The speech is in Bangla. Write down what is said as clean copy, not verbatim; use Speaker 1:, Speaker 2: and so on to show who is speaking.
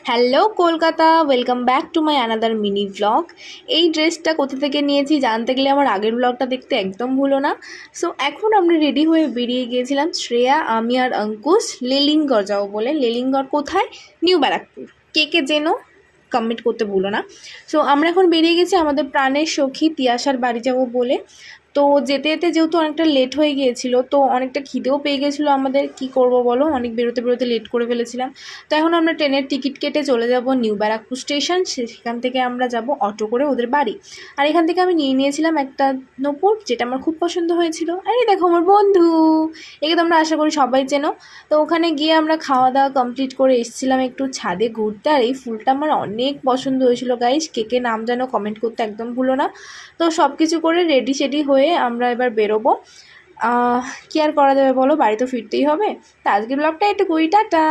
Speaker 1: Hello Kolkata, welcome back to my another mini blog. এই ড্রেসটা কোথা থেকে নিয়েছি জানতে গেলে আমার আগের ব্লগটা দেখতে একদম ভুলো না। সো এখন আমরা রেডি হয়ে বেরিয়ে গিয়েছিলাম শ্রেয়া, আমি আর অঙ্কুশ লেলিঙ্গর যাবো বলে। লেলিঙ্গর কোথায়? নিউ ব্যারাকপুর। কে কে জেনো কমেন্ট করতে ভুলো না। সো আমরা এখন বেরিয়ে গেছি আমাদের প্রাণের সখী তিয়াশার বাড়ি যাবো বলে। তো যেতে যেতে যেহেতু অনেকটা লেট হয়ে গিয়েছিলো, তো অনেকটা খিদেও পেয়ে গেছিলো আমাদের। কি করব বলো, অনেক বেরোতে বেরোতে লেট করে ফেলেছিলাম। তো এখন আমরা ট্রেনের টিকিট কেটে চলে যাব নিউ ব্যারাকপুর স্টেশন। সেখান থেকে আমরা যাব অটো করে ওদের বাড়ি। আর এখান থেকে আমি নিয়ে নিয়েছিলাম একটা নূপুর, যেটা আমার খুব পছন্দ হয়েছিল। আর এই দেখো আমার বন্ধু, একে তোমরা আশা করি সবাই চেনো। তো ওখানে গিয়ে আমরা খাওয়া দাওয়া কমপ্লিট করে এসেছিলাম একটু ছাদে ঘুরতে। আর এই ফুলটা আমার অনেক পছন্দ হয়েছিল গাইস, কে কে নাম যেন কমেন্ট করতে একদম ভুলো না। তো সব কিছু করে রেডি সেডি হয়ে আমরা এবার বেরোবো। কি আর করা যাবে বলো, বাড়ি তো ফিরতেই হবে। তা আজকের ব্লগটা একটুকুই, টাটা।